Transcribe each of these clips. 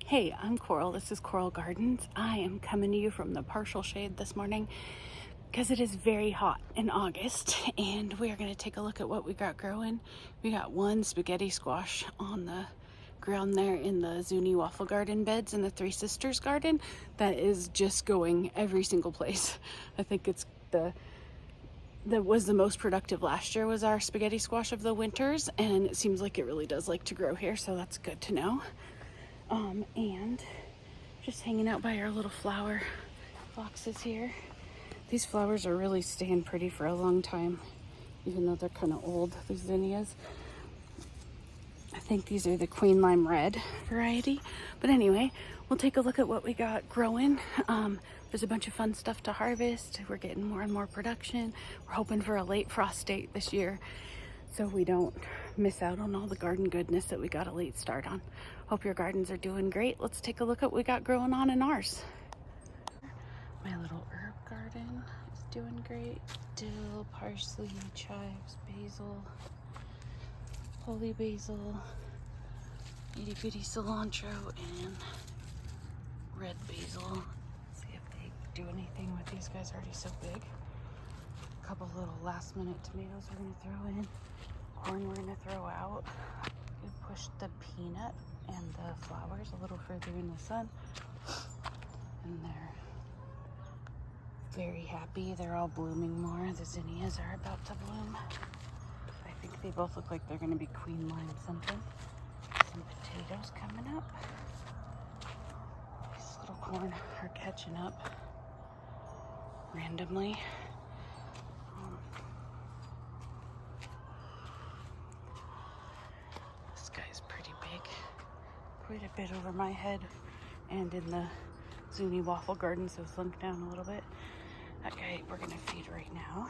Hey, I'm Coral. This is Coral Gardens. I am coming to you from the partial shade this morning because it is very hot in August, and we are going to take a look at what we got growing. We got one spaghetti squash on the ground there in the Zuni Waffle Garden beds in the Three Sisters garden that is just going every single place. I think it's that was the most productive last year was our spaghetti squash of the winters, and it seems like it really does like to grow here, so that's good to know. And just hanging out by our little flower boxes here. These flowers are really staying pretty for a long time, even though they're kind of old, these zinnias. I think these are the Queen Lime Red variety. But anyway, we'll take a look at what we got growing. There's a bunch of fun stuff to harvest. We're getting more and more production. We're hoping for a late frost date this year, so we don't miss out on all the garden goodness that we got a late start on. Hope your gardens are doing great. Let's take a look at what we got growing on in ours. My little herb garden is doing great. Dill, parsley, chives, basil, holy basil, itty bitty cilantro, and red basil. Let's see if they do anything with these guys already so big. A couple little last minute tomatoes we're gonna throw in. Corn we're gonna throw out. We pushed the peanut and the flowers a little further in the sun, and they're very happy. They're all blooming more. The zinnias are about to bloom. I think they both look like they're gonna be Queen Lime something. Some potatoes coming up. These little corn are catching up randomly. This guy's pretty big, quite a bit over my head, and in the Zuni Waffle Garden, so sunk down a little bit. That guy we're gonna feed right now.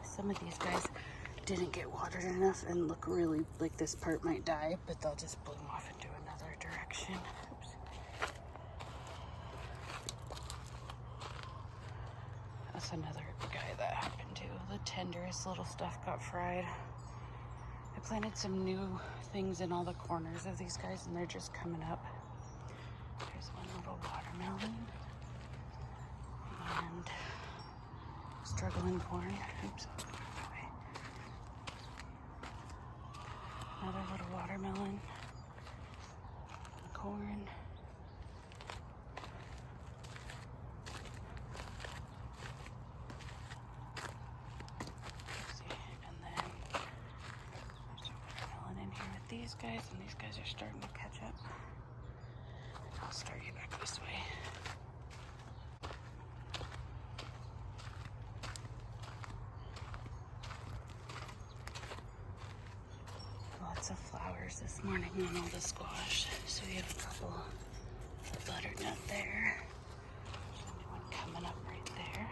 Some of these guys didn't get watered enough and look really like this part might die, but they'll just bloom off into another direction. Oops. That's another guy that happened to. The tenderest little stuff got fried. I planted some new things in all the corners of these guys, and they're just coming up. There's one little watermelon and struggling corn. Oops. Another little watermelon, corn. And then there's a watermelon in here with these guys, and these guys are starting to catch up. I'll start you back this way. Lots of flowers this morning on all the squash. So we have a couple of butternut there. There's a new one coming up right there.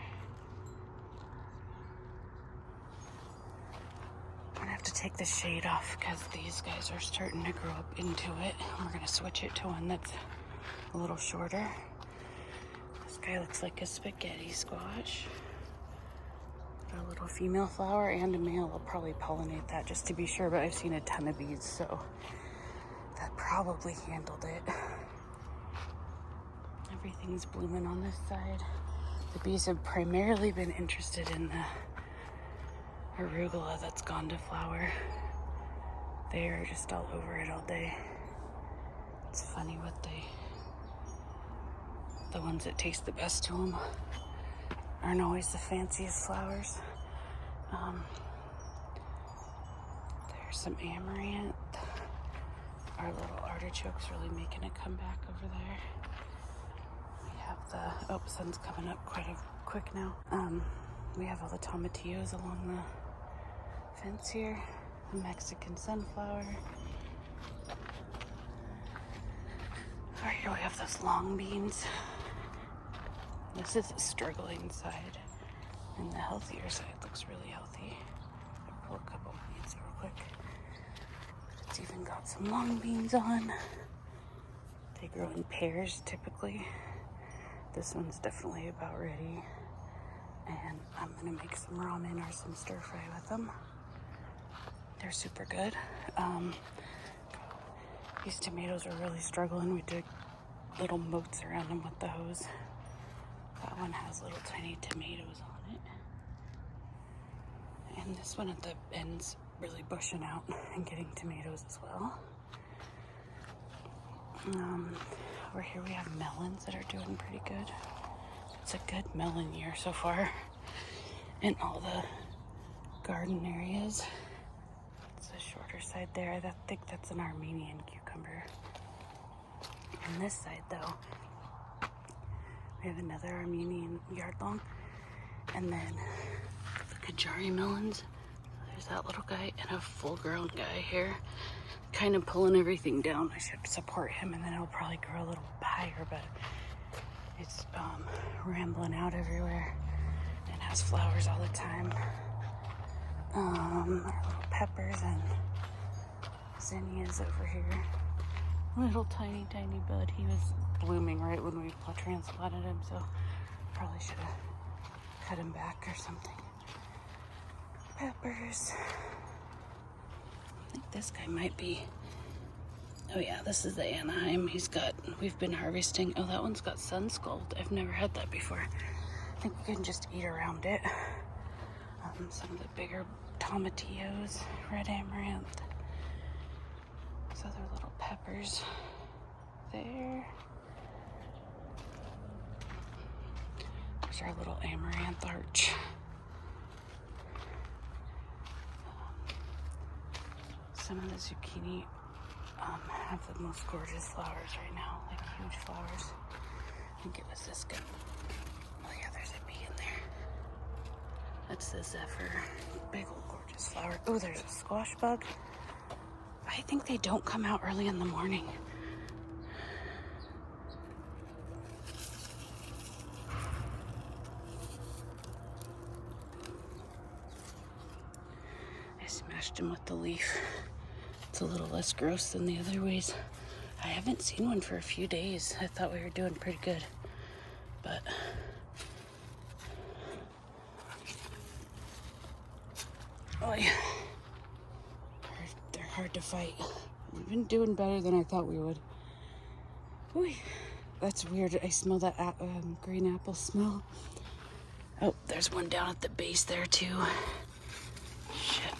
I'm gonna have to take the shade off because these guys are starting to grow up into it. We're gonna switch it to one that's a little shorter. This guy looks like a spaghetti squash. A little female flower and a male. I'll probably pollinate that just to be sure, but I've seen a ton of bees, so that probably handled it. Everything's blooming on this side. The bees have primarily been interested in the arugula that's gone to flower. They are just all over it all day. It's funny what the ones that taste the best to them aren't always the fanciest flowers. There's some amaranth. Our little artichoke's really making a comeback over there. We have the, sun's coming up quite quick now. We have all the tomatillos along the fence here. The Mexican sunflower. Right here we have those long beans. This is the struggling side, and the healthier side looks really healthy. I'll pull a couple beans real quick. It's even got some long beans on. They grow in pairs typically. This one's definitely about ready. And I'm gonna make some ramen or some stir fry with them. They're super good. These tomatoes are really struggling. We did little moats around them with the hose. That one has little tiny tomatoes on it. And this one at the end's really bushing out and getting tomatoes as well. Over here we have melons that are doing pretty good. It's a good melon year so far in all the garden areas. It's the shorter side there. I think that's an Armenian cucumber. On this side though, we have another Armenian yard long, and then the Kajari melons. There's that little guy and a full-grown guy here, kind of pulling everything down. I should support him, and then it'll probably grow a little higher, but it's rambling out everywhere and has flowers all the time. Our little peppers and zinnias over here. Little tiny bud. He was blooming right when we transplanted him, so probably should have cut him back or something. Peppers. I think this guy might be, oh yeah, this is the Anaheim. We've been harvesting. Oh, that one's got sun scald. I've never had that before. I think we can just eat around it. Some of the bigger tomatillos, red amaranth. These other little peppers there. There's our little amaranth arch. Some of the zucchini have the most gorgeous flowers right now, like huge flowers. I think it was this guy. Oh yeah, there's a bee in there. That's the zephyr. Big old gorgeous flower. Oh, there's a squash bug. I think they don't come out early in the morning. I smashed him with the leaf. It's a little less gross than the other ways. I haven't seen one for a few days. I thought we were doing pretty good, but oh yeah, they're hard to fight. We've been doing better than I thought we would. Ooh, that's weird. I smell that green apple smell. Oh, there's one down at the base there too. Shit.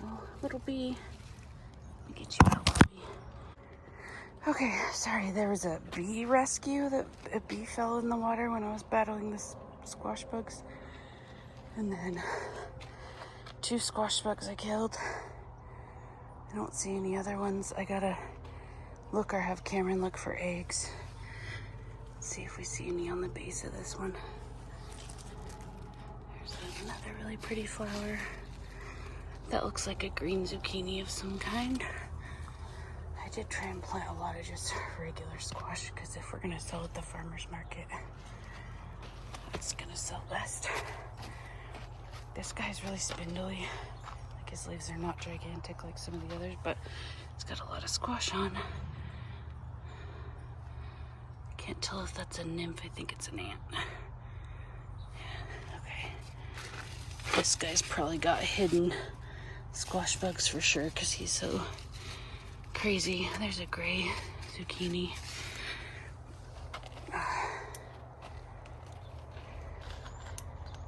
Oh, little bee. Let me get you out, little bee. Okay, sorry, there was a bee rescue. A bee fell in the water when I was battling the squash bugs. And then 2 squash bugs I killed. I don't see any other ones. I gotta look or have Cameron look for eggs. Let's see if we see any on the base of this one. There's another really pretty flower. That looks like a green zucchini of some kind. I did try and plant a lot of just regular squash because if we're gonna sell at the farmer's market, it's gonna sell best. This guy's really spindly. Like his leaves are not gigantic like some of the others, but it's got a lot of squash on. I can't tell if that's a nymph. I think it's an ant. Okay. This guy's probably got hidden squash bugs for sure because he's so crazy. There's a gray zucchini.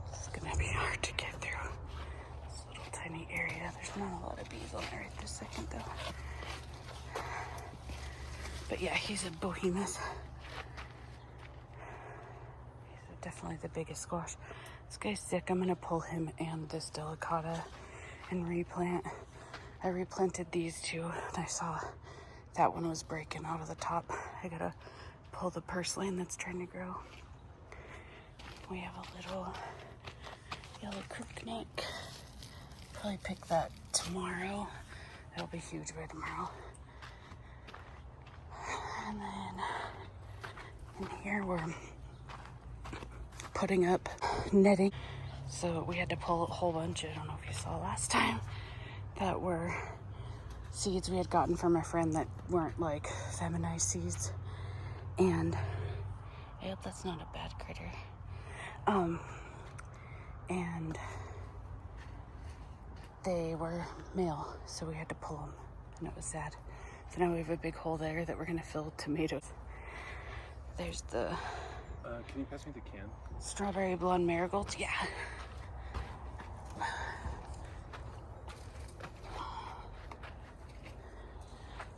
It's gonna be hard to get through this little tiny area. There's not a lot of bees on there right this second though. But yeah, he's a behemoth. He's definitely the biggest squash. This guy's sick. I'm gonna pull him and this delicata and replant. I replanted these 2 and I saw that one was breaking out of the top. I gotta pull the purslane that's trying to grow. We have a little yellow crookneck. Probably pick that tomorrow. It'll be huge by tomorrow. And then in here we're putting up netting. So we had to pull a whole bunch, I don't know if you saw last time, that were seeds we had gotten from a friend that weren't like feminized seeds. And I hope that's not a bad critter. And they were male, so we had to pull them, and it was sad. So now we have a big hole there that we're gonna fill with tomatoes. There's the can you pass me the can? strawberry blonde marigolds. Yeah.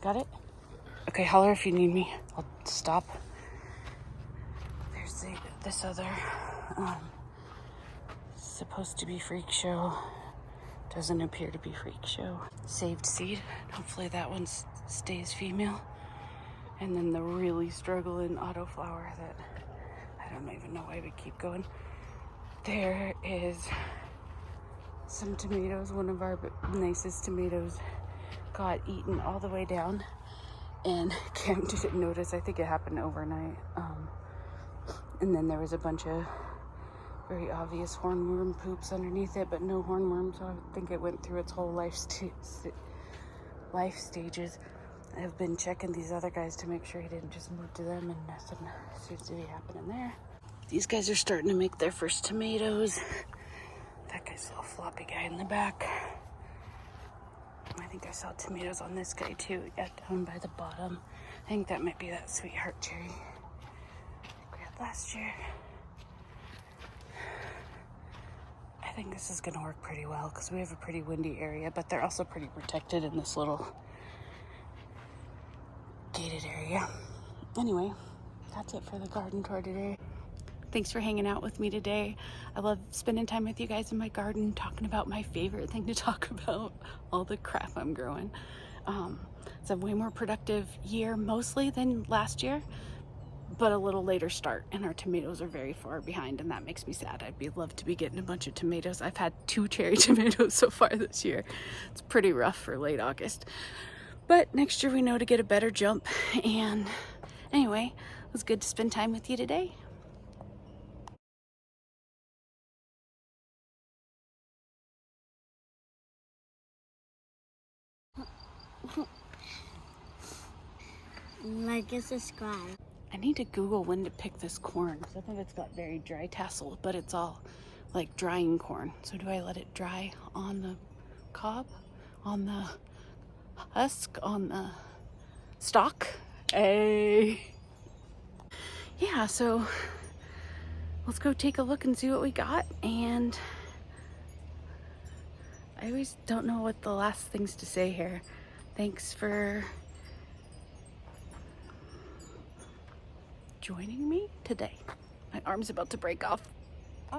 Got it? Okay, holler if you need me. I'll stop. There's this other supposed to be freak show. Doesn't appear to be freak show. Saved seed. Hopefully that one stays female. And then the really struggling autoflower that I don't even know why we keep going. There is some tomatoes. One of our nicest tomatoes got eaten all the way down, and Cam didn't notice. I think it happened overnight. And then there was a bunch of very obvious hornworm poops underneath it, but no hornworm, so I think it went through its whole life stages. I've been checking these other guys to make sure he didn't just move to them, and nothing seems to be happening there. These guys are starting to make their first tomatoes. That guy's a little floppy guy in the back. I think I saw tomatoes on this guy too, down by the bottom. I think that might be that sweetheart cherry we had last year. I think this is gonna work pretty well because we have a pretty windy area, but they're also pretty protected in this little gated area. Anyway, that's it for the garden tour today. Thanks for hanging out with me today. I love spending time with you guys in my garden, talking about my favorite thing to talk about, all the crap I'm growing. It's a way more productive year mostly than last year, but a little later start, and our tomatoes are very far behind, and that makes me sad. I'd love to be getting a bunch of tomatoes. I've had 2 cherry tomatoes so far this year. It's pretty rough for late August. But next year we know to get a better jump. And anyway, it was good to spend time with you today. Like and subscribe. I need to Google when to pick this corn. Some of it's got very dry tassel, but it's all like drying corn. So do I let it dry on the cob, on the husk, on the stalk? Hey. Yeah, so let's go take a look and see what we got. And I always don't know what the last things to say here. Thanks for joining me today. My arm's about to break off.